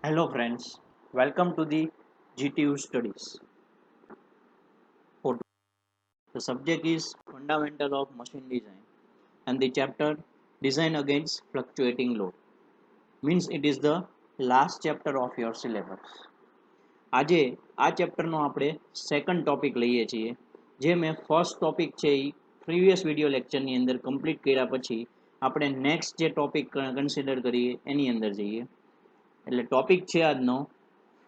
Hello friends, welcome to the GTU studies. For the subject is Fundamental of Machine Design and the chapter Design Against Fluctuating Load. Means it is the last chapter of your syllabus. આજે આ ચેપ્ટરનો આપણે second topic લઈએ છીએ જે મેં first topic છે એ previous video લેક્ચરની અંદર complete કર્યા પછી આપણે નેક્સ્ટ જે ટોપિક કન્સિડર કરીએ એની અંદર જઈએ એટલે ટોપિક છે આજનો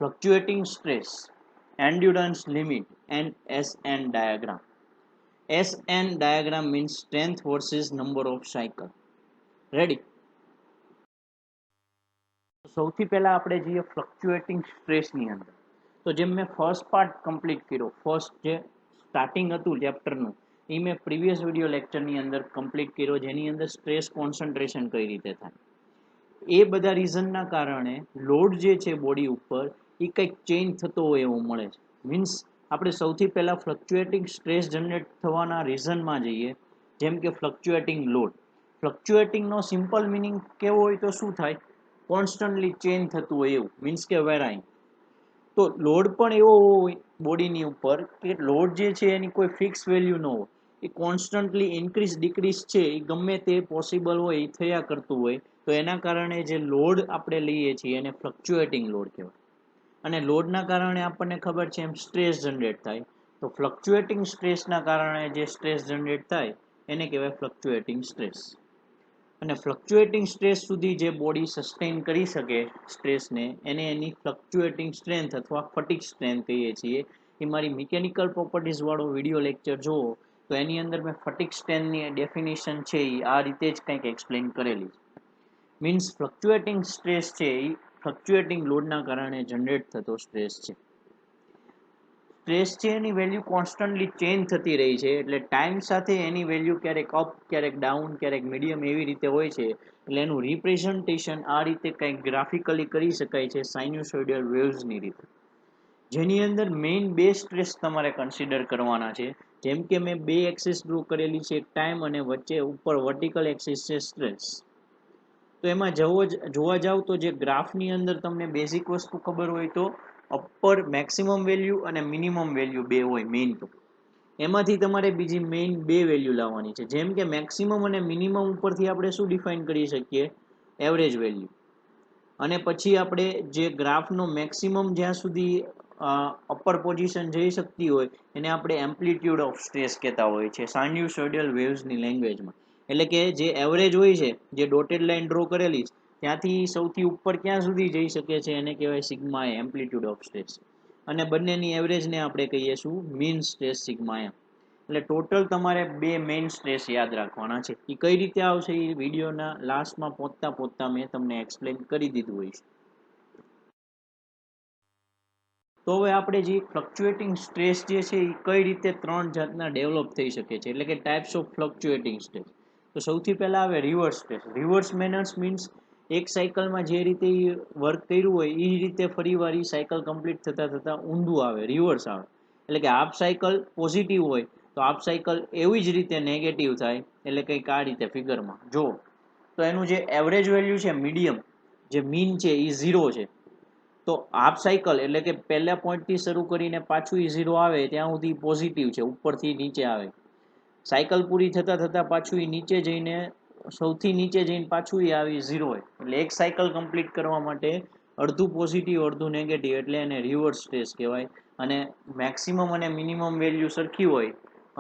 ફ્લક્ચ્યુએટિંગ stress endurance limit and SN diagram. SN diagram means strength versus number of cycle. Ready? સૌથી પહેલા આપણે જઈએ ફ્લક્ચ્યુએટિંગ સ્ટ્રેસની અંદર. તો જેમ મેં ફર્સ્ટ પાર્ટ કમ્પ્લીટ કર્યો, ફર્સ્ટ જે સ્ટાર્ટિંગ હતું ચેપ્ટરનું એ મેં પ્રીવિયસ વિડીયો લેક્ચરની અંદર કમ્પ્લીટ કર્યો, જેની અંદર સ્ટ્રેસ કોન્સન્ટ્રેશન કઈ રીતે થાય એ બધા રીઝનના કારણે લોડ જે છે બોડી ઉપર એ કંઈક ચેન્જ થતો હોય એવું મળે છે. મીન્સ આપણે સૌથી પહેલાં ફ્લક્ચ્યુએટિંગ સ્ટ્રેસ જનરેટ થવાના રીઝનમાં જઈએ, જેમ કે ફ્લક્ચ્યુએટિંગ લોડ. ફ્લક્ચ્યુએટિંગનો સિમ્પલ મિનિંગ કેવો હોય તો શું થાય? કોન્સ્ટન્ટલી ચેન્જ થતું હોય એવું, મીન્સ કે વેરાઈંગ. તો લોડ પણ એવો હોય બોડીની ઉપર કે લોડ જે છે એની કોઈ ફિક્સ વેલ્યુ ન હોય, એ કોન્સ્ટન્ટલી ઇન્ક્રીઝ ડિક્રીઝ છે એ ગમે તે પોસિબલ હોય એ થયા કરતું હોય. તો એના કારણે જે લોડ આપણે લઈએ છીએ એને ફ્લક્ચ્યુએટિંગ લોડ કહેવાય. અને લોડના કારણે આપણને ખબર છે એમ સ્ટ્રેસ જનરેટ થાય. તો ફ્લક્ચ્યુએટિંગ સ્ટ્રેસના કારણે જે સ્ટ્રેસ જનરેટ થાય એને કહેવાય ફ્લક્ચ્યુએટિંગ સ્ટ્રેસ. અને ફ્લક્ચ્યુએટિંગ સ્ટ્રેસ સુધી જે બોડી સસ્ટેન કરી શકે સ્ટ્રેસને એને એની ફ્લક્ચ્યુએટિંગ સ્ટ્રેન્થ અથવા ફટીગ સ્ટ્રેન્થ કહીએ છીએ. એ મારી મિકેનિકલ પ્રોપર્ટીઝ વાળો વિડીયો લેક્ચર જુઓ તો એની અંદર મેં ફટીગ સ્ટ્રેન્થની ડેફિનેશન છે એ આ રીતે જ કંઈક એક્સપ્લેન કરેલી છે. મીન્સ ફ્લક્ચ્યુએટિંગ સ્ટ્રેસ છે એ ફ્લક્ચ્યુએટિંગ લોડના કારણે જનરેટ થતો સ્ટ્રેસ છે. સ્ટ્રેસ છે એની વેલ્યુ કોન્સ્ટન્ટલી ચેન્જ થતી રહી છે, એટલે ટાઈમ સાથે એની વેલ્યુ ક્યારેક અપ, ક્યારેક ડાઉન, ક્યારેક મીડિયમ એવી રીતે હોય છે. એટલે એનું રિપ્રેઝન્ટેશન આ રીતે કંઈક ગ્રાફિકલી કરી શકાય છે સાઇન્યુસોઇડલ વેવ્સની રીતે, જેની અંદર મેઇન બે સ્ટ્રેસ તમારે કન્સિડર કરવાના છે. જેમ કે મેં બે એક્સિસ ડ્રો કરેલી છે, એક ટાઈમ અને વચ્ચે ઉપર વર્ટિકલ એક્સિસ છે સ્ટ્રેસ. તો એમાં જોવા જાવ તો જે ગ્રાફની અંદર તમને બેઝિક વસ્તુ ખબર હોય તો અપર મેક્સિમમ વેલ્યુ અને મિનિમમ વેલ્યુ બે હોય મેઇન. તો એમાંથી તમારે બીજી મેઇન બે વેલ્યુ લાવવાની છે. જેમ કે મેક્સિમમ અને મિનિમમ ઉપરથી આપણે શું ડિફાઇન કરી શકીએ? Average value. અને પછી આપણે જે ગ્રાફનો મેક્સિમમ જ્યાં સુધી અપર પોઝિશન જઈ શકતી હોય એને આપણે એમ્પ્લિટ્યુડ ઓફ સ્ટ્રેસ કહેતા હોય છે સાઇન્યુસોઇડલ વેવ્સની લેંગ્વેજમાં. એટલે કે જે એવરેજ હોય છે, જે ડોટેડ લાઇન ડ્રો કરેલી છે ત્યાંથી સૌથી ઉપર ક્યાં સુધી જઈ શકે છે એને કહેવાય સિગ્મા એમ્પ્લિટ્યુડ ઓફ સ્ટ્રેસ. અને બંનેની એવરેજને આપણે કહીએ શું? મીન સ્ટ્રેસ સિગ્મા એમ. એટલે ટોટલ તમારે બે મેઇન સ્ટ્રેસ યાદ રાખવાના છે. એ કઈ રીતે આવશે એ વિડીયોના લાસ્ટમાં પહોંચતા મેં તમને એક્સપ્લેન કરી દીધું હોય છે. તો હવે આપણે જે ફ્લક્ચ્યુએટિંગ સ્ટ્રેસ જે છે એ કઈ રીતે ત્રણ જાતના ડેવલપ થઈ શકે છે, એટલે કે ટાઈપ્સ ઓફ ફ્લક્ચ્યુએટિંગ સ્ટ્રેસ. તો સૌથી પહેલા આવે reverse stress. Reverse manners means એક સાયકલમાં જે રીતે વર્ક કર્યું હોય એ રીતે ફરીવાર સાયકલ કમ્પ્લીટ થતા ઊંધું આવે, રિવર્સ આવે. એટલે કે હાફ સાયકલ પોઝિટિવ હોય તો હાફ સાયકલ એવી જ રીતે નેગેટિવ થાય. એટલે કંઈક આ રીતે ફિગરમાં જો તો એનું જે એવરેજ વેલ્યુ છે મીડિયમ, જે મીન છે એ 0 છે. તો હાફ સાયકલ એટલે કે પહેલા પોઈન્ટથી શરૂ કરીને પાછું 0 આવે ત્યાં સુધી પોઝિટિવ છે, ઉપરથી નીચે આવે. સાયકલ પૂરી થતા પાછું નીચે જઈને સૌથી નીચે જઈને પાછું આવી 0 હોય. એટલે એક સાયકલ કમ્પ્લીટ કરવા માટે અડધું પોઝિટિવ અડધું નેગેટિવ, એટલે એને રિવર્સ સ્ટ્રેસ કહેવાય. અને મેક્સિમમ અને મિનિમમ વેલ્યુ સરખી હોય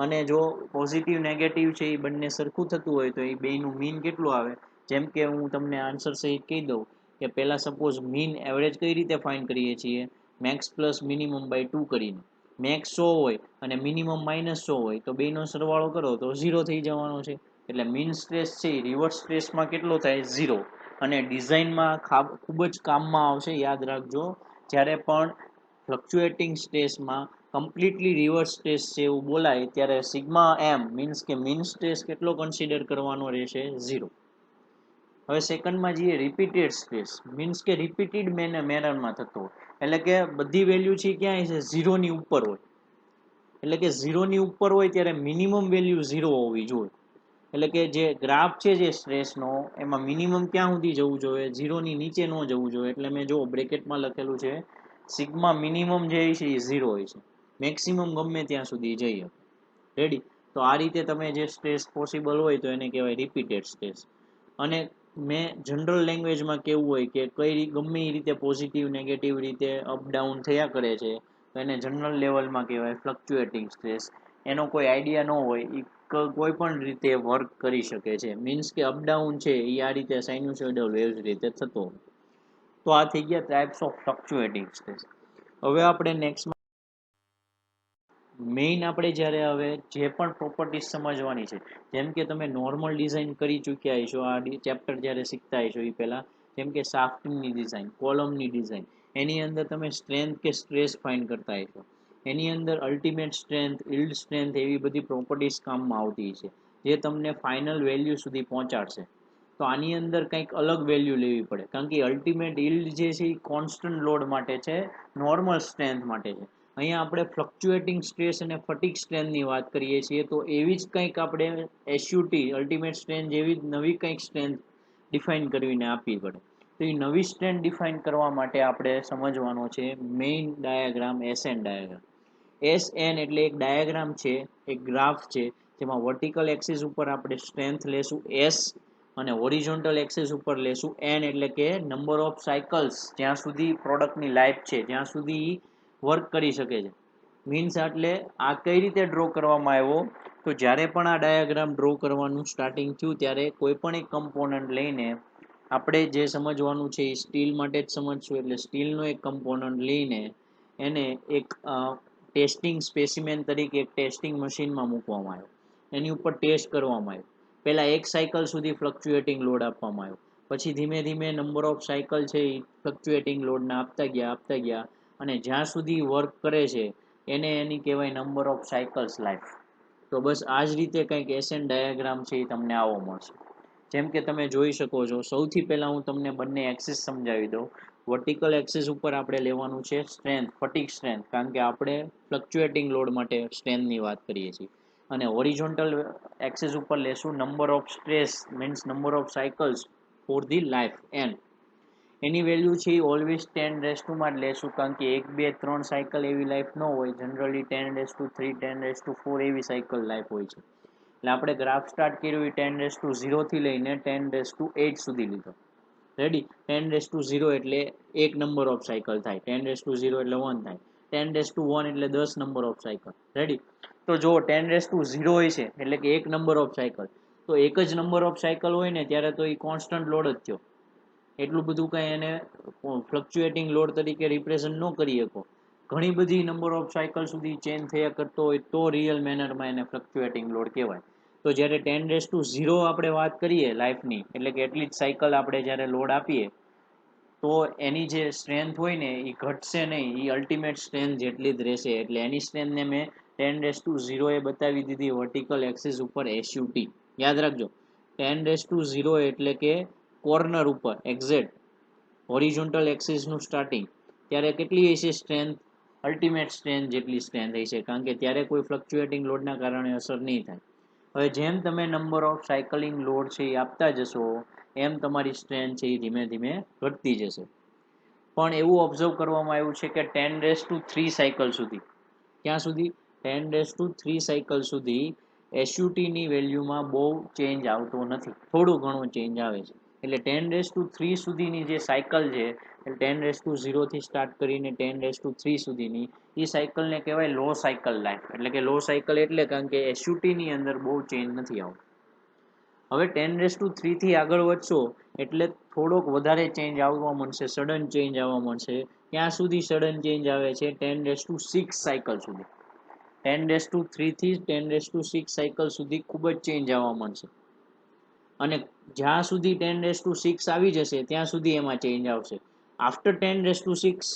અને જો પોઝિટિવ નેગેટિવ છે એ બંને સરખું થતું હોય તો એ બેનું મીન કેટલું આવે? જેમ કે હું તમને આન્સર સહિત કહી દઉં કે પહેલા સપોઝ મીન એવરેજ કઈ રીતે ફાઇન્ડ કરીએ છીએ? મેક્સ પ્લસ મિનિમમ બાય 2 કરીને. મેક્સ 100 હોય અને મિનિમમ -100 હોય તો બેનો સરવાળો કરો તો 0 થઈ જવાનો છે. એટલે મીન સ્ટ્રેસ છે એ રિવર્સ સ્ટ્રેસમાં કેટલો થાય? 0. અને ડિઝાઇનમાં ખૂબ જ કામમાં આવશે, યાદ રાખજો. જ્યારે પણ ફ્લક્ચ્યુએટિંગ સ્ટ્રેસમાં કમ્પ્લીટલી રિવર્સ સ્ટ્રેસ છે એવું બોલાય ત્યારે સિગ્મા એમ મીન્સ કે મીન સ્ટ્રેસ કેટલો કન્સિડર કરવાનો રહેશે? 0. હવે સેકન્ડમાં જઈએ રિપીટેડ સ્ટ્રેસ. મીન્સ કે રિપીટેડ મેનરમાં થતો હોય, એટલે કે બધી વેલ્યુ છે ક્યાં છે? 0 ની ઉપર હોય. એટલે કે 0 ની ઉપર હોય ત્યારે મિનિમમ વેલ્યુ 0 હોવી જોઈએ. એટલે કે જે ગ્રાફ છે જે સ્ટ્રેસનો એમાં મિનિમમ ક્યાં સુધી જવું જોઈએ, 0 ની નીચે ન જવું જોઈએ. એટલે મેં જો બ્રેકેટમાં લખેલું છે સિગ્મા મિનિમમ જે છે એ 0 હોય છે, મેક્સિમમ ગમે ત્યાં સુધી જઈએ. રેડી. તો આ રીતે તમે જે સ્ટ્રેસ પોસિબલ હોય તો એને કહેવાય રિપીટેડ સ્ટ્રેસ. અને મેં જનરલ લેંગ્વેજમાં કેવું હોય કે કઈ ગમે એ રીતે પોઝિટિવ નેગેટિવ રીતે અપડાઉન થયા કરે છે તો એને જનરલ લેવલમાં કહેવાય ફ્લક્ચ્યુએટિંગ સ્ટ્રેસ. એનો કોઈ આઈડિયા ન હોય એ કોઈ પણ રીતે વર્ક કરી શકે છે. મીન્સ કે અપડાઉન છે એ આ રીતે સાઇન્યુસોઇડલ વેવ્સ રીતે થતો. તો આ થઈ ગયા ટાઈપ્સ ઓફ ફ્લક્ચ્યુએટિંગ સ્ટ્રેસ. હવે આપણે નેક્સ્ટ મેઇન આપણે જ્યારે હવે જે પણ પ્રોપર્ટીઝ સમજવાની છે, જેમ કે તમે નોર્મલ ડિઝાઇન કરી ચૂક્યા હશો આ ચેપ્ટર જ્યારે શીખતા હશો એ પહેલાં, જેમ કે શાફ્ટિંગની ડિઝાઇન, કોલમની ડિઝાઇન, એની અંદર તમે સ્ટ્રેન્થ કે સ્ટ્રેસ ફાઇન્ડ કરતા હશો. એની અંદર અલ્ટિમેટ સ્ટ્રેન્થ, ઇલ્ડ સ્ટ્રેન્થ એવી બધી પ્રોપર્ટીઝ કામમાં આવતી છે જે તમને ફાઇનલ વેલ્યુ સુધી પહોંચાડશે. તો આની અંદર કંઈક અલગ વેલ્યુ લેવી પડે, કારણ કે અલ્ટિમેટ ઇલ્ડ જે છે એ કોન્સ્ટન્ટ લોડ માટે છે, નોર્મલ સ્ટ્રેન્થ માટે છે. અહીંયા આપણે ફ્લક્ચ્યુએટિંગ સ્ટ્રેસ અને ફટીક સ્ટ્રેન્થની વાત કરીએ છીએ, તો એવી જ કંઈક આપણે એસયુટી અલ્ટિમેટ સ્ટ્રેન્થ જેવી જ નવી કંઈક સ્ટ્રેન્થ ડિફાઇન કરીને આપવી પડે. તો એ નવી સ્ટ્રેન્થ ડિફાઇન કરવા માટે આપણે સમજવાનો છે main diagram, SN diagram. SN એટલે એક ડાયાગ્રામ છે, એક ગ્રાફ છે, જેમાં વર્ટિકલ એક્સિસ ઉપર આપણે સ્ટ્રેન્થ લેશું એસ અને હોરિઝોન્ટલ એક્સિસ ઉપર લેશું એન, એટલે કે નંબર ઓફ સાયકલ્સ જ્યાં સુધી પ્રોડક્ટની લાઈફ છે જ્યાં સુધી વર્ક કરી શકે છે. મીન્સ એટલે આ કઈ રીતે ડ્રો કરવામાં આવ્યો, તો જ્યારે પણ આ ડાયાગ્રામ ડ્રો કરવાનું સ્ટાર્ટિંગ થયું ત્યારે કોઈ પણ એક કમ્પોનન્ટ લઈને આપણે જે સમજવાનું છે એ સ્ટીલ માટે જ સમજશું. એટલે સ્ટીલનો એક કમ્પોનન્ટ લઈને એને એક ટેસ્ટિંગ સ્પેસિમેન તરીકે એક ટેસ્ટિંગ મશીનમાં મૂકવામાં આવ્યો, એની ઉપર ટેસ્ટ કરવામાં આવ્યો. પહેલાં એક સાયકલ સુધી ફ્લક્ચ્યુએટિંગ લોડ આપવામાં આવ્યો, પછી ધીમે ધીમે નંબર ઓફ સાયકલ છે એ ફ્લક્ચ્યુએટિંગ લોડને આપતા ગયા અને જ્યાં સુધી વર્ક કરે છે એને એની કહેવાય નંબર ઓફ સાયકલ્સ લાઈફ. તો બસ આ જ રીતે કંઈક એસએન ડાયાગ્રામ છે એ તમને આવો મળશે. જેમ કે તમે જોઈ શકો છો, સૌથી પહેલાં હું તમને બંને એક્સિસ સમજાવી દઉં. વર્ટિકલ એક્સિસ ઉપર આપણે લેવાનું છે સ્ટ્રેન્થ, ફટીક સ્ટ્રેન્થ, કારણ કે આપણે ફ્લક્ચ્યુએટિંગ લોડ માટે સ્ટ્રેન્થની વાત કરીએ છીએ. અને હોરિઝોન્ટલ એક્સિસ ઉપર લેશું number of stress, means number of cycles for the life N. એની વેલ્યુ છે એ ઓલવેઝ 10⁻² જ લેશું, કારણ કે 1, 2, 3 સાયકલ એવી લાઈફ ન હોય, જનરલી 10⁻3, 10⁻4 એવી સાયકલ લાઈફ હોય છે. એટલે આપણે ગ્રાફ સ્ટાર્ટ કર્યું એ 10⁻0 થી લઈને 10⁻8 સુધી લીધો. રેડી. 10⁻0 એટલે એક નંબર ઓફ સાયકલ થાય, 10⁻0 એટલે 1 થાય, 10⁻1 એટલે 10 નંબર ઓફ સાયકલ. રેડી. તો જો 10⁻0 હોય છે એટલે કે એક નંબર ઓફ સાયકલ, તો એક જ નંબર ઓફ સાયકલ હોય ને ત્યારે તો એ કોન્સ્ટન્ટ લોડ જ થયો. એટલું બધું કંઈ એને ફ્લક્ચ્યુએટિંગ લોડ તરીકે રિપ્રેઝન્ટ ન કરી શકો. ઘણી બધી નંબર ઓફ સાયકલ સુધી ચેન્જ થયા કરતો હોય તો રિયલ મેનરમાં એને ફ્લક્ચ્યુએટિંગ લોડ કહેવાય. તો જ્યારે 10⁻0 આપણે વાત કરીએ લાઈફની, એટલે કે એટલી જ સાયકલ આપણે જ્યારે લોડ આપીએ તો એની જે સ્ટ્રેન્થ હોય ને એ ઘટશે નહીં, એ અલ્ટિમેટ સ્ટ્રેન્થ જેટલી જ રહેશે. એટલે એની સ્ટ્રેન્થને મેં 10⁻0 એ બતાવી દીધી વર્ટિકલ એક્સિસ ઉપર એસયુટી. યાદ રાખજો, 10⁻0 એટલે કે કોર્નર ઉપર એક્ઝેક્ટ હોરિઝોન્ટલ એક્સિસનું સ્ટાર્ટિંગ, ત્યારે કેટલી હશે સ્ટ્રેન્થ, અલ્ટિમેટ સ્ટ્રેન્થ જેટલી સ્ટ્રેન્થ હશે, કારણ કે ત્યારે કોઈ ફ્લક્ચ્યુએટિંગ લોડના કારણે અસર નહીં થાય. હવે જેમ તમે નંબર ઓફ સાયકલિંગ લોડ છે એ આપતા જશો એમ તમારી સ્ટ્રેન્થ છે એ ધીમે ધીમે ઘટતી જશે. પણ એવું ઓબ્ઝર્વ કરવામાં આવ્યું છે કે 10⁻3 સાયકલ સુધી, ક્યાં સુધી, 10⁻3 સાયકલ સુધી એસયુટીની વેલ્યુમાં બહુ ચેન્જ આવતો નથી, થોડું ઘણું ચેન્જ આવે છે. એટલે 10⁻3 સુધીની જે સાયકલ છે, 10⁻0 થી સ્ટાર્ટ કરીને 10⁻3 સુધીની એ સાયકલને કહેવાય લો સાયકલ લાઈફ. એટલે કે લો સાયકલ એટલે કારણ કે એસયુટીની અંદર બહુ ચેન્જ નથી આવતો. હવે 10⁻3 થી આગળ વધશો એટલે થોડોક વધારે ચેન્જ આવવા મળશે, સડન ચેન્જ આવવા મળશે. ક્યાં સુધી સડન ચેન્જ આવે છે, 10⁻6 સાયકલ સુધી. 10⁻3 થી 10⁻6 સાયકલ સુધી ખૂબ જ ચેન્જ આવવા મળશે. અને જ્યાં સુધી 10⁻6 આવી જશે ત્યાં સુધી એમાં ચેન્જ આવશે. આફ્ટર 10⁻6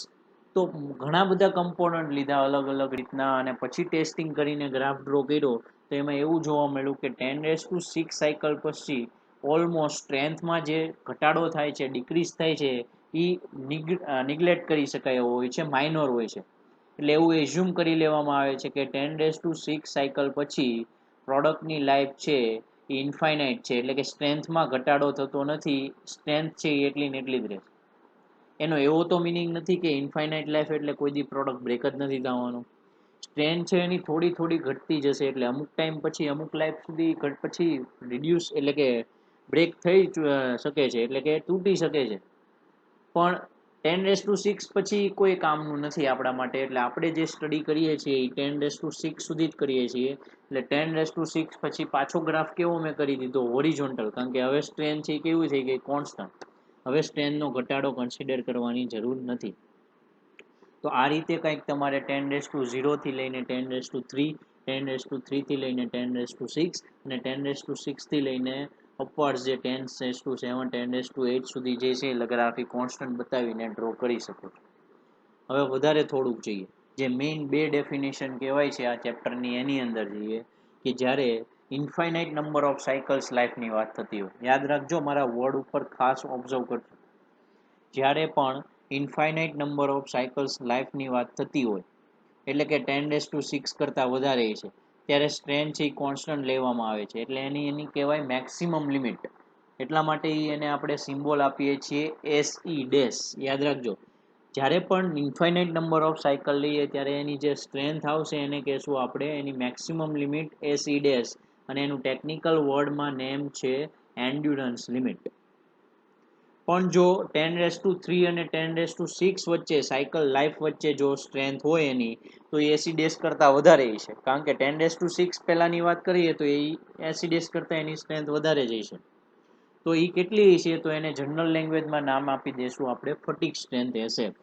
તો ઘણા બધા કમ્પોનન્ટ લીધા અલગ અલગ રીતના અને પછી ટેસ્ટિંગ કરીને ગ્રાફ ડ્રો કર્યો તો એમાં એવું જોવા મળ્યું કે 10⁻6 સાયકલ પછી ઓલમોસ્ટ સ્ટ્રેન્થમાં જે ઘટાડો થાય છે, ડિક્રીઝ થાય છે, એ નિગ્લેક્ટ કરી શકાય એવો હોય છે, માઇનોર હોય છે. એટલે એવું એઝ્યુમ કરી લેવામાં આવે છે કે 10⁶ સાયકલ પછી પ્રોડક્ટની લાઈફ છે એ ઇન્ફાઇનાઇટ છે, એટલે કે સ્ટ્રેન્થમાં ઘટાડો થતો નથી, સ્ટ્રેન્થ છે એ એટલી ને એટલી જ રહેશે. એનો એવો તો મિનિંગ નથી કે ઇન્ફાઇનાઇટ લાઈફ એટલે કોઈ દી પ્રોડક્ટ બ્રેક જ નથી થવાનું. સ્ટ્રેન્થ છે એની થોડી થોડી ઘટતી જશે, એટલે અમુક ટાઈમ પછી અમુક લાઈફ સુધી પછી રિડ્યુસ એટલે કે બ્રેક થઈ શકે છે, એટલે કે તૂટી શકે છે. પણ 10⁶ પછી કોઈ કામનું નથી આપણા માટે, એટલે આપણે જે સ્ટડી કરીએ છીએ એ 10⁶ સુધી જ કરીએ છીએ. એટલે 10⁶ પછી પાછો ગ્રાફ કેવો મેં કરી દીધો, હોરિઝોન્ટલ, કારણ કે હવે સ્ટ્રેન્થ છે કેવું થઈ ગઈ, કોન્સ્ટન્ટ. હવે સ્ટ્રેન્થનો ઘટાડો કન્સિડર કરવાની જરૂર નથી. તો આ રીતે કંઈક તમારે 10⁻0 થી લઈને 10⁻3, 10⁻3 થી લઈને 10⁻6 અને 10⁻6 થી લઈને અપવર્ડ્સ જે 10⁻7, 10⁻8 સુધી જે છે ગ્રાફિક કોન્સ્ટન્ટ બતાવીને ડ્રો કરી શકો છો. હવે વધારે થોડુંક જોઈએ, જે મેઇન બે ડેફિનેશન કહેવાય છે આ ચેપ્ટરની, એની અંદર જઈએ કે જ્યારે ઇન્ફાઇનાઇટ નંબર ઓફ સાયકલ્સ લાઈફની વાત થતી હોય. યાદ રાખજો, મારા વર્ડ ઉપર ખાસ ઓબ્ઝર્વ કરજો. જ્યારે પણ ઇન્ફાઇનાઇટ નંબર ઓફ સાયકલ્સ લાઈફની વાત થતી હોય, એટલે કે 10⁻6 કરતાં વધારે છે, ત્યારે સ્ટ્રેન્થ છે એ કોન્સ્ટન્ટ લેવામાં આવે છે, એટલે એની કહેવાય મેક્સિમમ લિમિટ. એટલા માટે એને આપણે સિમ્બોલ આપીએ છીએ SE-. યાદ રાખજો, જ્યારે પણ ઇન્ફાઇનાઇટ નંબર ઓફ સાયકલ લઈએ ત્યારે એની જે સ્ટ્રેન્થ આવશે એને કહેશું આપણે એની મેક્સિમમ લિમિટ SE-, અને એનું ટેકનિકલ વર્ડમાં નેમ છે એન્ડ્યુરન્સ લિમિટ. પણ જો 10⁻3 અને 10⁻6 વચ્ચે સાયકલ લાઈફ વચ્ચે જો સ્ટ્રેન્થ હોય એની, તો એ SE- કરતાં વધારે છે, કારણ કે 10⁻6 પહેલાની વાત કરીએ તો એ SE- કરતાં એની સ્ટ્રેન્થ વધારે જ છે. તો એ કેટલી છે, તો એને જનરલ લેંગ્વેજમાં નામ આપી દઈશું આપણે ફટીગ સ્ટ્રેન્થ SF.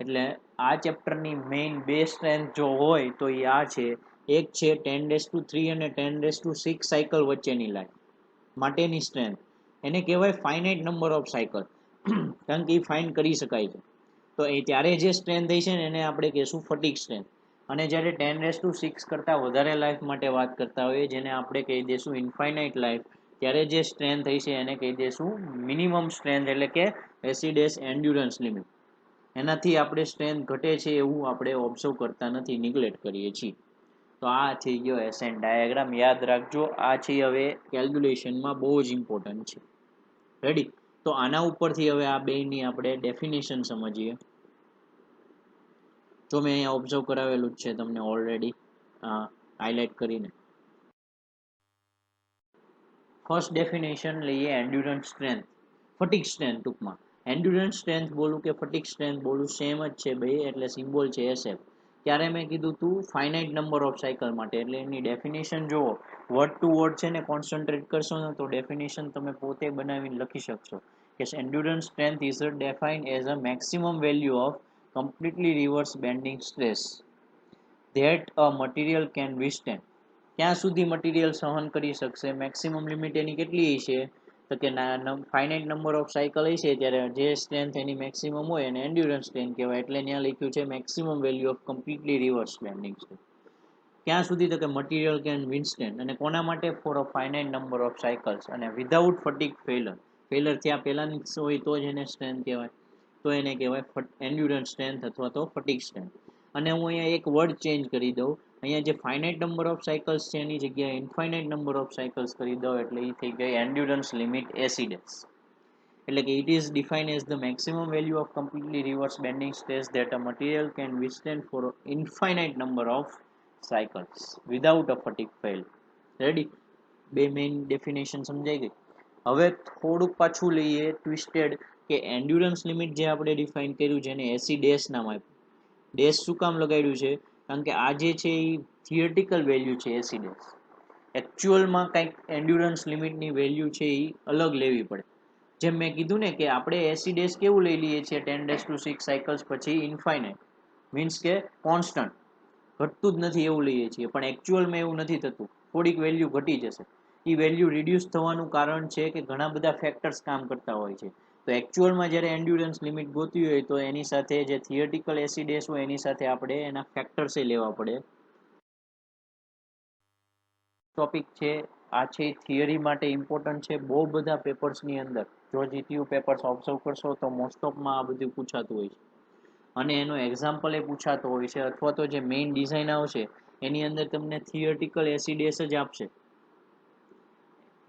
એટલે આ ચેપ્ટરની મેઇન બે સ્ટ્રેન્થ જો હોય તો એ આ છે, એક છે 10⁻3 અને 10⁻6 સાયકલ વચ્ચેની લાઈફ માટેની સ્ટ્રેન્થ, એને કહેવાય ફાઇનાઇટ નંબર ઓફ સાયકલ, કારણ કે એ ફાઇન કરી શકાય છે. તો એ ત્યારે જે સ્ટ્રેન્થ થઈ છે ને એને આપણે કહીશું ફટીગ સ્ટ્રેન્થ. અને જ્યારે 10⁻6 કરતાં વધારે લાઈફ માટે વાત કરતા હોઈએ, જેને આપણે કહી દઈશું ઇન્ફાઇનાઇટ લાઈફ, ત્યારે જે સ્ટ્રેન્થ થઈ છે એને કહી દઈશું મિનિમમ સ્ટ્રેન્થ, એટલે કે SE- એન્ડ્યુરન્સ લિમિટ. એનાથી આપણે સ્ટ્રેન્થ ઘટે છે એવું આપણે ઓબ્ઝર્વ કરતા નથી, નિગ્લેક્ટ કરીએ છીએ. તો આ થઈ ગયો એસેન્ટ ડાયાગ્રામ. યાદ રાખજો, આ છે હવે કેલ્ક્યુલેશનમાં બહુ જ ઇમ્પોર્ટન્ટ છે. રેડી? તો આના ઉપરથી હવે આ બેની આપણે ડેફિનેશન સમજીએ. જો મેં અહીંયા ઓબ્ઝર્વ કરાવેલું જ છે તમને ઓલરેડી હાઇલાઇટ કરીને. ફર્સ્ટ ડેફિનેશન લઈએ એન્ડ્યુરન્સ સ્ટ્રેન્થ, ફટીગ સ્ટ્રેન્થ. ટૂંકમાં એન્ડ્યુરન્સ સ્ટ્રેન્થ બોલું કે ફટીગ સ્ટ્રેન્થ બોલું સેમ જ છે ભાઈ, એટલે સિમ્બોલ છે SF. ત્યારે મેં કીધું તું ફાઇનાઇટ નંબર ઓફ સાયકલ માટે, એટલે એની ડેફિનેશન જુઓ, વર્ડ ટુ વર્ડ છે ને કોન્સન્ટ્રેટ કરશો ને તો ડેફિનેશન તમે પોતે બનાવીને લખી શકશો કે endurance strength is defined as a maximum value of completely reverse bending stress that a material can withstand. ક્યાં સુધી મટીરિયલ સહન કરી શકશે, મેક્સિમમ લિમિટ એની કેટલી છે, તો કે ફાઇનાઇટ નંબર ઓફ સાયકલ છે ત્યારે જે સ્ટ્રેન્થ એની મેક્સિમમ હોય એને એન્ડ્યુરન્સ સ્ટ્રેન્થ કહેવાય. એટલે ત્યાં લખ્યું છે maximum value of completely reversed bending stress. ક્યાં સુધી, તો કે મટીરિયલ કેન વિથસ્ટેન્ડ, અને કોના માટે, for a finite number of cycles, અને વિધાઉટ ફટીગ ફેલર થયા પહેલાની હોય તો જ એને સ્ટ્રેન્થ કહેવાય, તો એને કહેવાય એન્ડ્યુરન્સ સ્ટ્રેન્થ અથવા તો ફટીગ સ્ટ્રેન્થ. અને હું અહીંયા એક વર્ડ ચેન્જ કરી દઉં, અહીંયા જે ફાઇનાઇટ નંબર ઓફ સાયકલ્સ છે એની જગ્યાએ ઇન્ફાઇનાઇટ નંબર ઓફ સાયકલ્સ કરી દઉં, એટલે એ થઈ ગઈ એન્ડ્યુરન્સ લિમિટ SE-. એટલે કે it is defined as the maximum value of completely reversed bending stress that a material can withstand for infinite number of cycles without a fatigue fail. Ready? બે main definition સમજાઈ ગઈ. હવે થોડુંક પાછું લઈએ twisted, કે એન્ડ્યુરન્સ લિમિટ જે આપણે ડિફાઇન કર્યું છે એને SE- નામ આપ્યું. ડેશ શું કામ લગાડ્યું છે, કારણ કે આ જે છે એ થિયરિટિકલ વેલ્યુ છે SE-. એકચ્યુઅલમાં કંઈક એન્ડ્યુરન્સ લિમિટની વેલ્યુ છે એ અલગ લેવી પડે. જેમ મેં કીધું ને કે આપણે SE- કેવું લઈ લઈએ છીએ 10⁻6 સાયકલ્સ પછી ઇન્ફાઇનાઇટ, મીન્સ કે કોન્સ્ટન્ટ, ઘટતું જ નથી એવું લઈએ છીએ, પણ એકચ્યુઅલમાં એવું નથી થતું, થોડીક વેલ્યુ ઘટી જશે. એ વેલ્યુ રિડ્યુસ થવાનું કારણ છે કે ઘણા બધા ફેક્ટર્સ કામ કરતા હોય છે. તો એકચ્યુઅલમાં જ્યારે એન્ડ્યુરન્સ લિમિટ ગોતવી હોય તો એની સાથે જે થિયરિટિકલ SE- હોય એની સાથે આપણે એના ફેક્ટર્સે લેવા પડે. ટોપિક છે આ છે થિયરી માટે ઇમ્પોર્ટન્ટ છે, બહુ બધા પેપર્સની અંદર જો GTU પેપર્સ ઓબ્ઝર્વ કરશો તો મોસ્ટ ઓફમાં આ બધું પૂછાતું હોય છે. અને એનો એક્ઝામ્પલ એ પૂછાતો હોય છે, અથવા તો જે મેઇન ડિઝાઇન આવશે એની અંદર તમને થિયરિટિકલ એસિડેસ જ આપશે,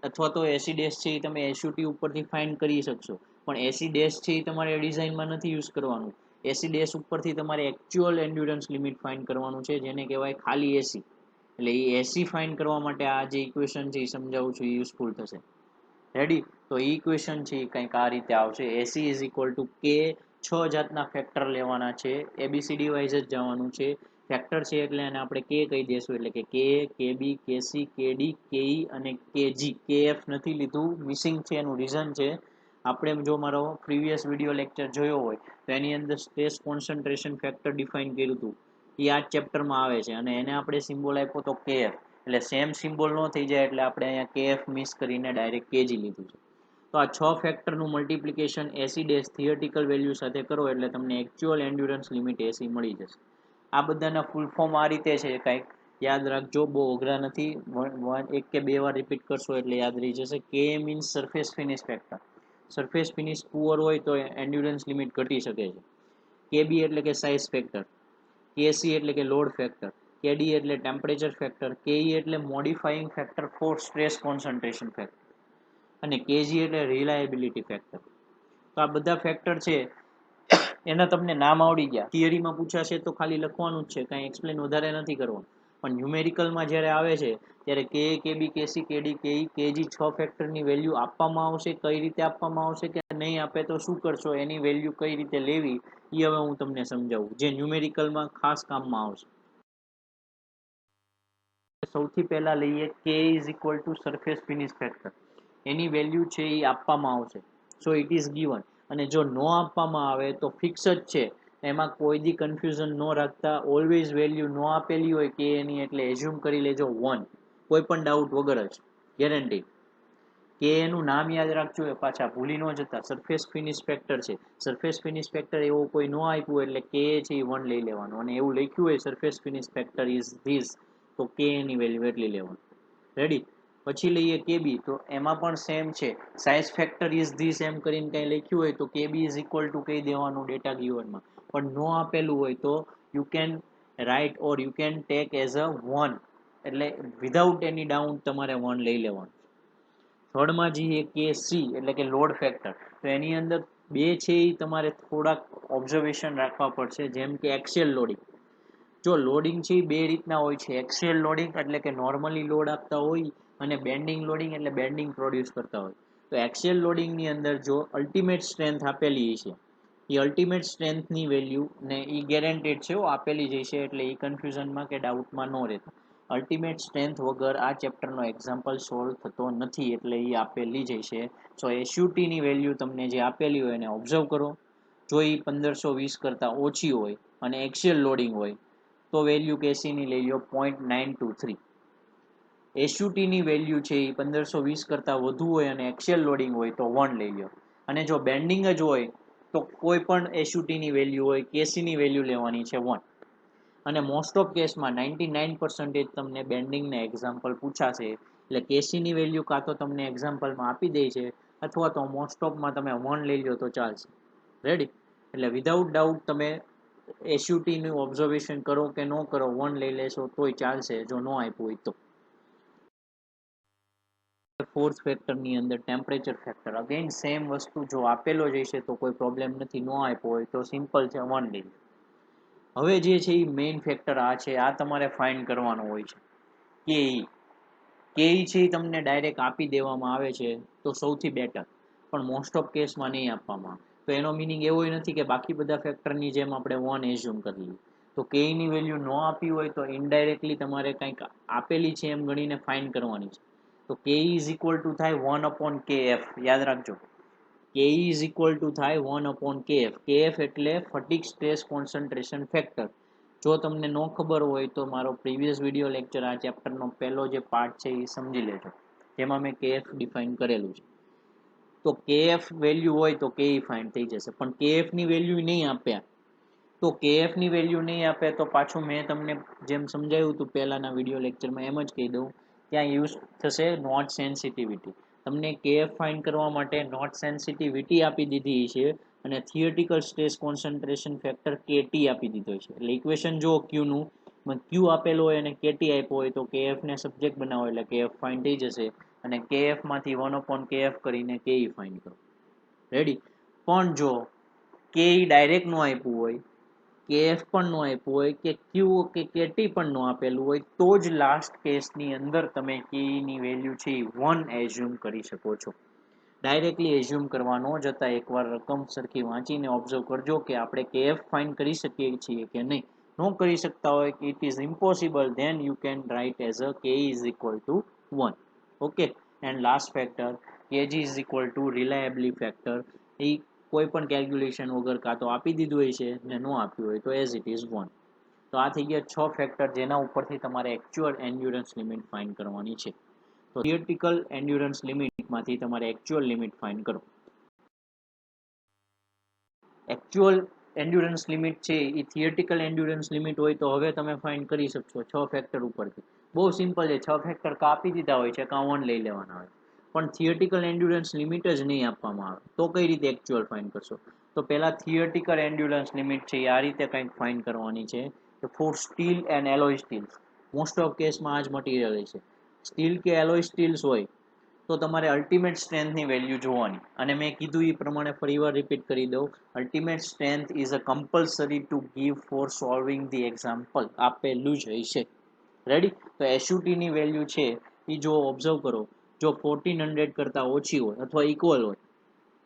અથવા તો એસિડેસ છે એ તમે એસયુટી ઉપરથી ફાઇન્ડ કરી શકશો, પણ એસિડેસ છે એ તમારે ડિઝાઇનમાં નથી યુઝ કરવાનું. એસિડેસ ઉપરથી તમારે એકચ્યુઅલ એન્ડ્યુરન્સ લિમિટ ફાઇન્ડ કરવાનું છે, જેને કહેવાય ખાલી એસી. એટલે એ એસી ફાઇન્ડ કરવા માટે આ જે ઇક્વેશન છે એ સમજાવું છું, એ યુઝફુલ થશે. રેડી? તો ઇક્વેશન છે એ કંઈક આ રીતે આવશે. એસી ઇઝ ઇક્વલ ટુ કે 6 જાતના ફેક્ટર લેવાના છે, એબીસીડી વાઇઝ જ જવાનું છે. ફેક્ટર છે એટલે એને આપણે કે કહી દેશું, એટલે કે કે, કેબી, કેસી, કેડી, કેઈ અને કેજી. કેએફ નથી લીધું, મિસિંગ છે, એનું રીઝન છે આપણે જો મારો પ્રીવિયસ વિડીયો લેક્ચર જોયો હોય તો એની અંદર સ્ટ્રેસ કોન્સન્ટ્રેશન ફેક્ટર ડિફાઇન કર્યું હતું, એ આ ચેપ્ટરમાં આવે છે, અને એને આપણે સિમ્બોલ આપ્યો તો કેએફ. એટલે સેમ સિમ્બોલ ન થઈ જાય એટલે આપણે અહીંયા કેએફ મિસ કરીને ડાયરેક્ટ કેજી લીધું છે. તો આ 6 ફેક્ટરનું મલ્ટિપ્લિકેશન એસી ડેશ થિયરિટિકલ વેલ્યુ સાથે કરો એટલે તમને એકચ્યુઅલ એન્ડ્યુરન્સ લિમિટ એસી મળી જશે. આ બધાના ફૂલ ફોર્મ આ રીતે છે, કંઈક યાદ રાખજો, બહુ અઘરા નથી, એક કે બે વાર રિપીટ કરશો એટલે યાદ રહી જશે. કે means surface finish factor. Surface finish poor હોય તો એન્ડ્યુરન્સ લિમિટ ઘટી શકે છે. કેબી એટલે કે સાઇઝ ફેક્ટર, કેસી એટલે કે લોડ ફેક્ટર, કેડી એટલે ટેમ્પરેચર ફેક્ટર, કેઈ એટલે modifying factor for stress concentration factor, અને કેજી એટલે રિલાયબિલિટી ફેક્ટર. તો આ બધા ફેક્ટર છે એના તમને નામ આવડી ગયા. થિયરીમાં પૂછાશે તો ખાલી લખવાનું જ છે, કાંઈ એક્સપ્લેન વધારે નથી કરવાનું. પણ ન્યુમેરિકલમાં જ્યારે આવે છે ત્યારે કે, કેબી, કેસી, કેડી, કેઈ, કેજી 6 ફેક્ટરની વેલ્યુ આપવામાં આવશે, કઈ રીતે આપવામાં આવશે કે નહીં આપે તો શું કરશો, એની વેલ્યુ કઈ રીતે લેવી એ હવે હું તમને સમજાવું, જે ન્યુમેરિકલમાં ખાસ કામમાં આવશે. સૌથી પહેલા લઈએ કે is equal to surface finish factor. Any value છે એ આપવામાં આવશે, સો ઇટ ઇઝ ગીવન. અને જો નો આપવામાં આવે તો ફિક્સ જ છે, એમાં કોઈ દી કન્ફ્યુઝન ન રાખતા. ઓલવેઝ વેલ્યુ નો આપેલી હોય કે એની એટલે એઝ્યુમ કરી લેજો 1, કોઈ પણ ડાઉટ વગર જ, ગેરંટી. કે એનું નામ યાદ રાખજો, એ પાછા ભૂલી ન જતા. સરફેસ ફિનિશ ફેક્ટર છે, સરફેસ ફિનિશ ફેક્ટર એવો કોઈ નો આપ્યું એટલે કે છે એ 1 લઈ લેવાનું, અને એવું લખ્યું હોય surface finish factor is this તો કે એની વેલ્યુ એટલી લેવાની. રેડી? પછી લઈએ કેબી, તો એમાં પણ સેમ છે, સાઇઝ ફેક્ટર ઇઝ ધીસ એમ કરીને કંઈ લખ્યું હોય તો કેબી ઇઝ ઇક્વલ ટુ કહી દેવાનું ડેટા ગીવનમાં. પણ નો આપેલું હોય તો you can write or you can take as a 1, એટલે વિધાઉટ એની ડાઉટ તમારે 1 લઈ લેવાનું. થર્ડમાં જઈએ કે સી એટલે કે લોડ ફેક્ટર. તો એની અંદર બે છે એ તમારે થોડાક ઓબ્ઝર્વેશન રાખવા પડશે, જેમ કે એક્સિયલ લોડિંગ. જો લોડિંગ છે એ બે રીતના હોય છે, એક્સિયલ લોડિંગ એટલે કે નોર્મલી લોડ આપતા હોય, અને બેન્ડિંગ લોડિંગ એટલે બેન્ડિંગ પ્રોડ્યુસ કરતા હોય. તો એક્સિયલ લોડિંગની અંદર જો અલ્ટિમેટ સ્ટ્રેન્થ આપેલી છે, એ અલ્ટિમેટ સ્ટ્રેન્થની વેલ્યુ ને એ ગેરંટેડ છે, આપેલી જ છે, એટલે એ કન્ફ્યુઝનમાં કે ડાઉટમાં ન રહેતા. અલ્ટિમેટ સ્ટ્રેન્થ વગર આ ચેપ્ટરનો એક્ઝામ્પલ સોલ્વ થતો નથી, એટલે એ આપેલી જ છે. સો એસયુટીની વેલ્યુ તમને જે આપેલી હોય એને ઓબ્ઝર્વ કરો. જો એ 1520 કરતાં ઓછી હોય અને એક્સિયલ લોડિંગ હોય તો વેલ્યુ કેસીની લઈ લો 0.923. એસયુટીની વેલ્યુ છે એ 1520 કરતાં વધુ હોય અને એક્સિયલ લોડિંગ હોય તો 1 લઈ લો. અને જો બેન્ડિંગ જ હોય તો કોઈ પણ એસયુટીની વેલ્યુ હોય, કેસીની વેલ્યુ લેવાની છે 1. અને મોસ્ટ ઓફ કેસમાં 99% તમને બેન્ડિંગના એક્ઝામ્પલ પૂછાશે, એટલે કેસીની વેલ્યુ કાં તો તમને એક્ઝામ્પલમાં આપી દે છે, અથવા તો મોસ્ટ ઓફમાં તમે 1 લઈ લો તો ચાલશે. રેડી? એટલે વિધાઉટ ડાઉટ તમે એસયુટીનું ઓબ્ઝર્વેશન કરો કે ન કરો, 1 લઈ લેશો તોય ચાલશે, જો ન આપ્યું હોય તો. ફોર્થ ફેક્ટરની અંદર ટેમ્પરેચર ફેક્ટર, અગેન સેમ વસ્તુ, જો આપેલો જ હશે તો કોઈ પ્રોબ્લેમ નથી, ન આપ્યો હોય તો સિમ્પલ છે, 1 લઈ. હવે જે છે એ મેઇન ફેક્ટર આ છે, આ તમારે ફાઇન્ડ કરવાનો હોય છે. કેઈ છે એ તમને ડાયરેક્ટ આપી દેવામાં આવે છે તો સૌથી બેટર, પણ મોસ્ટ ઓફ કેસમાં નહીં આપવામાં આવે. તો એનો મિનિંગ એવો નથી કે બાકી બધા ફેક્ટરની જેમ આપણે 1 એઝ્યુમ કરી લઈએ. તો કેઈની વેલ્યુ ન આપી હોય તો ઇનડાયરેક્ટલી તમારે કંઈક આપેલી છે એમ ગણીને ફાઇન્ડ કરવાની છે. તો કે ઇઝ ઇક્વલ ટુ થાય 1/kf, યાદ રાખજો. કે ઇઝ ઇક્વલ ટુ થાય 1/kf. kf એટલે ફટીગ સ્ટ્રેસ કોન્સન્ટ્રેશન ફેક્ટર. જો તમને ન ખબર હોય તો મારો પ્રીવિયસ વિડીયો લેક્ચર, આ ચેપ્ટરનો પહેલો જે પાર્ટ છે એ સમજી લેજો, જેમાં મેં kf ડિફાઇન કરેલું છે. તો kf વેલ્યુ હોય તો કે ફાઇન્ડ થઈ જશે, પણ kf ની વેલ્યુ નહીં આપ્યા તો kf ની વેલ્યુ નહીં આપે તો પાછું મેં તમને જેમ સમજાવ્યું હતું પહેલાના વિડીયો લેક્ચરમાં એમ જ કહી દઉં, ત્યાં યુઝ થશે નોટ સેન્સિટિવિટી. તમને kf ફાઇન્ડ કરવા માટે નોટ સેન્સિટિવિટી આપી દીધી છે, અને theoretical stress concentration factor KT આપી દીધો છે. એટલે ઇક્વેશન જો Q નું Q આપેલો હોય અને KT આપ્યો હોય તો KF ને સબ્જેક્ટ બનાવો એટલે KF ફાઇન્ડ થઈ જશે અને KF માંથી 1/KF કરીને KE ફાઇન્ડ કરો. રેડી. પણ જો KE ડાયરેક્ટ નો આપ્યું હોય, KF પણ નો આપ્યું હોય કે Q કે KT પણ નો આપેલું હોય તો જ લાસ્ટ કેસની અંદર તમે KE ની વેલ્યુ છે 1 એઝ્યુમ કરી શકો છો. ડાયરેક્ટલી એઝ્યુમ કરવા ન જતા એકવાર રકમ સરખી વાંચીને ઓબ્ઝર્વ કરજો કે આપણે KF ફાઇન્ડ કરી શકીએ છીએ કે નહીં. નો કરી શકતા હોય કે it is impossible, then you can write as a KE is equal to 1. Okay, and last factor KG is equal to reliability factor. એ કોઈ પણ કેલ્ક્યુલેશન વગર કાં તો આપી દીધું હોય છે ને નો આપ્યું હોય તો એઝ ઇટ ઇઝ 1. તો આ થઈ ગયા 6 ફેક્ટર જેના ઉપરથી તમારે એક્ચ્યુઅલ એન્ડ્યુરન્સ લિમિટ ફાઇન્ડ કરવાની છે. તો થિયરિટિકલ એન્ડ્યુરન્સ લિમિટમાંથી તમારે એક્ચ્યુઅલ લિમિટ ફાઇન્ડ કરો. એક્ચ્યુઅલ એન્ડ્યુરન્સ લિમિટ છે એ થિયરિટિકલ એન્ડ્યુરન્સ લિમિટ હોય તો હવે તમે ફાઇન્ડ કરી શકશો 6 ફેક્ટર ઉપરથી. બહુ સિમ્પલ છે, 6 ફેક્ટર કાપી દીધા હોય છે કાં 1 લઈ લેવાના હોય, પણ થિયરિટિકલ એન્ડ્યુરન્સ લિમિટ જ નહીં આપવામાં આવે તો કઈ રીતે એક્ચ્યુઅલ ફાઇન્ડ કરશો. તો પહેલા થિયરિટિકલ એન્ડ્યુરન્સ લિમિટ છે એ આ રીતે કંઈક ફાઇન્ડ કરવાની છે કે for steel and alloy steels, most of કેસમાં આ જ મટીરિયલ છે. સ્ટીલ કે એલોય સ્ટીલ્સ હોય તો તમારે અલ્ટિમેટ સ્ટ્રેન્થની વેલ્યુ જોવાની, અને મેં કીધું એ પ્રમાણે ફરીવાર રિપીટ કરી દઉં, ultimate strength is a compulsory to give for solving the example, આપેલું જ હશે. રેડી. તો એસયુટી ની વેલ્યુ છે એ જો ઓબ્ઝર્વ કરો, જો 1400 કરતાં ઓછી હોય અથવા ઇક્વલ હોય,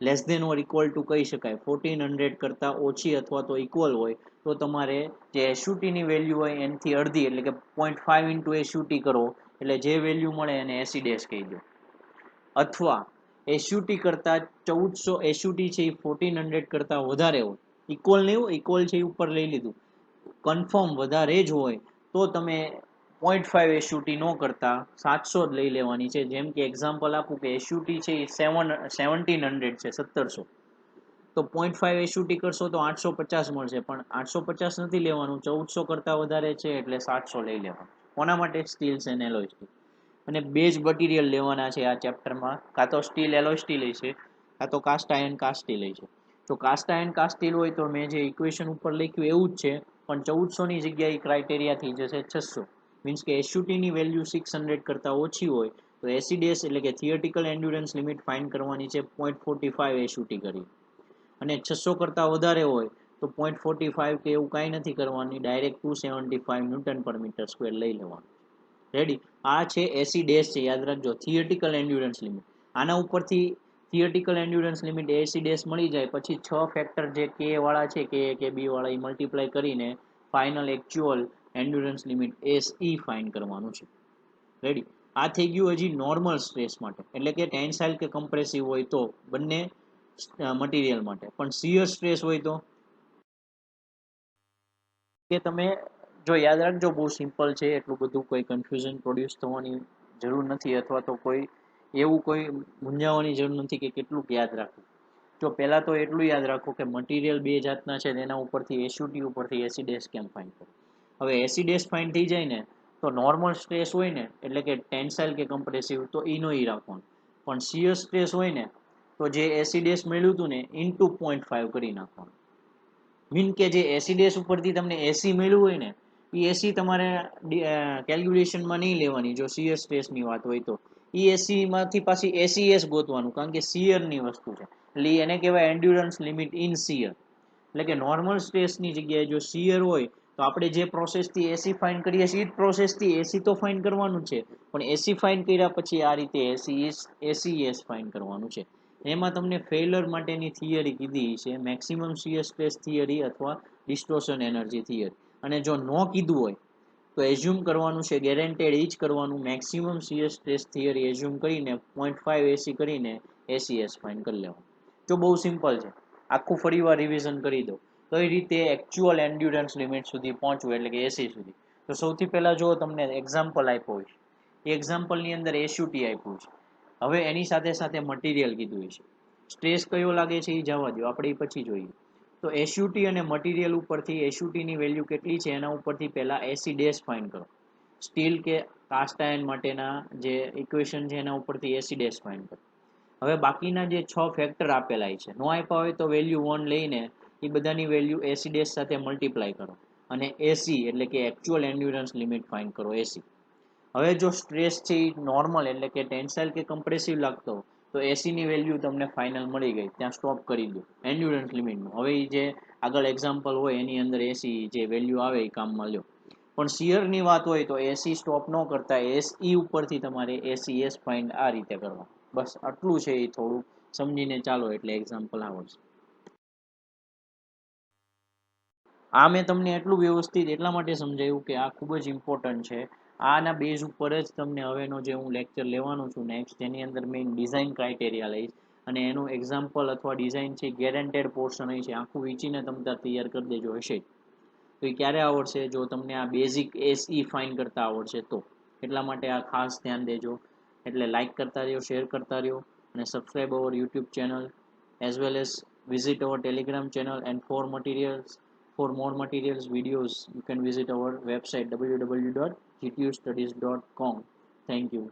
less than or equal to કહી શકાય, 1400 કરતાં ઓછી અથવા તો ઇક્વલ હોય તો તમારે જે એસયુટી ની વેલ્યુ હોય એનાથી અડધી એટલે કે 0.5 ઇન્ટુ એસયુટી કરો એટલે જે વેલ્યુ મળે એને એસી ડેશ કહી દો. અથવા એસયુટી કરતાં 1400 એસયુટી છે એ 1400 કરતાં વધારે હોય, ઇક્વલ નહીં હોય, ઇક્વલ છે એ ઉપર લઈ લીધું, કન્ફર્મ વધારે જ હોય તો તમે 0.5 એસયુટી નો કરતા 700 જ લઈ લેવાની છે. જેમ કે એક્ઝામ્પલ આપું કે એસયુટી છે એ 1700 છે, 1700, તો 0.5 એસયુટી કરશો તો 850 મળશે, પણ 850 નથી લેવાનું, 1400 કરતાં વધારે છે એટલે 700 લઈ લેવાનું. કોના માટે? Steels and alloy steel. અને બે જ મટીરિયલ લેવાના છે આ ચેપ્ટરમાં, કાં તો સ્ટીલ એલોય સ્ટીલ હશે કાં તો કાસ્ટ આયર્ન કાસ્ટ સ્ટીલ હશે. તો કાસ્ટ આયર્ન કાસ્ટ સ્ટીલ હોય તો મેં જે ઇક્વેશન ઉપર લખ્યું એવું જ છે, પણ 1400 ની જગ્યાએ ક્રાઇટેરિયા થઈ જશે 600. મીન્સ કે એસયુટી ની વેલ્યુ 600 કરતાં ઓછી હોય તો એસી ડેશ એટલે કે થિયરિટિકલ એન્ડ્યુરન્સ લિમિટ ફાઇન્ડ કરવાની છે 0.45 એસયુટી કરી, અને 600 કરતાં વધારે હોય તો 0.45 કે એવું કાંઈ નથી કરવાની, ડાયરેક્ટ 275 ન્યૂટન પર મીટર સ્ક્વેર લઈ લેવાનું. રેડી. આ છે એસી ડેશ છે, યાદ રાખજો, થિયરિટિકલ એન્ડ્યુરન્સ લિમિટ. આના ઉપરથી થિયરિટિકલ એન્ડ્યુરન્સ લિમિટ એસી ડેશ મળી જાય પછી 6 ફેક્ટર જે કે વાળા છે, કે બી વાળા એ મલ્ટીપ્લાય કરીને final actual endurance limit SE find કરવાનું છે. રેડી. આ થઈ ગયું હજી નોર્મલ સ્ટ્રેસ માટે, એટલે કે ટેન્સાઇલ કે કમ્પ્રેસિવ હોય તો બંને મટીરિયલ માટે. પણ શિયર સ્ટ્રેસ હોય તો કે તમે જો યાદ રાખજો, બહુ સિમ્પલ છે, એટલું બધું કોઈ કન્ફ્યુઝન પ્રોડ્યુસ થવાની જરૂર નથી, અથવા તો કોઈ એવું કોઈ મૂંઝાવાની જરૂર નથી કે કેટલું યાદ રાખવું. જો પહેલા તો એટલું યાદ રાખો કે મટીરિયલ બે જાતના છે, તેના ઉપરથી એસયુટી ઉપરથી એસી ડેશ કેમ ફાઇન્ડ કરો. હવે એસી ડેશ ફાઇન્ડ થઈ જાય ને તો નોર્મલ સ્ટ્રેસ હોય ને, એટલે કે ટેન્સાઇલ કે કમ્પ્રેસિવ, તો ઈનો ઈ રાખવાનું. પણ શિયર સ્ટ્રેસ હોય ને તો જે એસી ડેશ મળ્યું હતું ને ઇન્ટુ 0.5 કરી નાખવાનું. મીન કે જે એસી ડેશ ઉપરથી તમને એસી મળ્યું હોય ને એ એસી તમારે કેલ્ક્યુલેશનમાં નહીં લેવાની જો શિયર સ્ટ્રેસની વાત હોય તો. એ એસી માંથી પાછી એસીએસ ગોતવાનું, કારણ કે શિયરની વસ્તુ છે, એટલે એને કહેવાય એન્ડ્યુરન્સ લિમિટ ઇન શિયર. એટલે કે નોર્મલ સ્ટ્રેસની જગ્યાએ જો શિયર હોય તો આપણે જે પ્રોસેસથી એસી ફાઇન્ડ કરીએ છીએ એ જ પ્રોસેસથી એસી તો ફાઇન્ડ કરવાનું છે, પણ એસી ફાઇન્ડ કર્યા પછી આ રીતે એસીએસ ફાઇન્ડ કરવાનું છે. એમાં તમને ફેઇલર માટેની થિયરી કીધી છે, મેક્સિમમ શિયર સ્ટ્રેસ થિયરી અથવા ડિસ્ટોર્શન એનર્જી થિયરી. અને જો નો કીધું હોય તો એઝ્યુમ કરવાનું છે, ગેરેન્ટેડ એ જ કરવાનું, maximum shear stress theory assume કરીને 0.5 એસી કરીને એસીએસ ફાઇન્ડ કરી લેવાનું. જો બહુ સિમ્પલ છે, આખું ફરીવાર રિવિઝન કરી દો. કઈ રીતે એકચ્યુઅલ એન્ડ્યુરન્સ લિમિટ સુધી પહોંચવું, એટલે કે એસી સુધી. તો સૌથી પહેલા જો તમને એક્ઝામ્પલ આપ્યો હોય, એ એક્ઝામ્પલની અંદર એસયુટી આપ્યું છે, હવે એની સાથે સાથે મટીરિયલ કીધું છે, સ્ટ્રેસ કયો લાગે છે એ જવા દો, આપણે એ પછી જોઈએ. તો એસયુટી અને મટીરિયલ ઉપરથી એસયુટીની વેલ્યુ કેટલી છે એના ઉપરથી પહેલા એસી ડેશ ફાઇન્ડ કરો. સ્ટીલ કે કાસ્ટ આયર્ન માટેના જે ઇક્વેશન છે એના ઉપરથી એસી ડેશ ફાઇન્ડ કરો. હવે બાકીના જે 6 ફેક્ટર આપેલા છે, નો આપ્યા હોય તો વેલ્યુ 1 લઈને એ બધાની વેલ્યુ એસી ડેશ સાથે મલ્ટીપ્લાય કરો અને એસી એટલે કે એકચ્યુઅલ એન્ડ્યુરન્સ લિમિટ ફાઇન્ડ કરો એસી. હવે જો સ્ટ્રેસ છે એ નોર્મલ એટલે કે ટેન્સાઇલ કે કમ્પ્રેસિવ લાગતો તો એસીની વેલ્યુ તમને ફાઇનલ મળી ગઈ, ત્યાં સ્ટોપ કરી દો એન્ડ્યુરન્સ લિમિટનું. હવે જે આગળ એક્ઝામ્પલ હોય એની અંદર એસી જે વેલ્યુ આવે એ કામમાં લ્યો. પણ શિયરની વાત હોય તો એસી સ્ટોપ ન કરતા એસઈ ઉપરથી તમારે એસી એસ ફાઇન્ડ આ રીતે કરવા. બસ આટલું છે, એ થોડું સમજીને ચાલો એટલે એક્ઝામ્પલ આવડશે. આ મેં તમને એટલું વ્યવસ્થિત એટલા માટે સમજાવ્યું કે આ ખૂબ જ ઇમ્પોર્ટન્ટ છે. આના બેઝ ઉપર જ તમને હવેનો જે હું લેક્ચર લેવાનો છું નેક્સ્ટ, જેની અંદર મેં ડિઝાઇન ક્રાઇટેરિયા લઈશ અને એનું એક્ઝામ્પલ અથવા ડિઝાઇન છે ગેરંટેડ પોર્શન હોય છે, આખું વીંચીને તમે તૈયાર કરી દેજો હશે. તો એ ક્યારે આવડશે? જો તમને આ બેઝિક એસઈ ફાઇન કરતા આવડશે તો. એટલા માટે આ ખાસ ધ્યાન દેજો. એટલે લાઇક કરતા રહ્યો, શેર કરતા રહ્યો અને subscribe our YouTube channel as well as visit our telegram channel. And for more materials videos you can visit our website www.gtustudies.com. Thank you.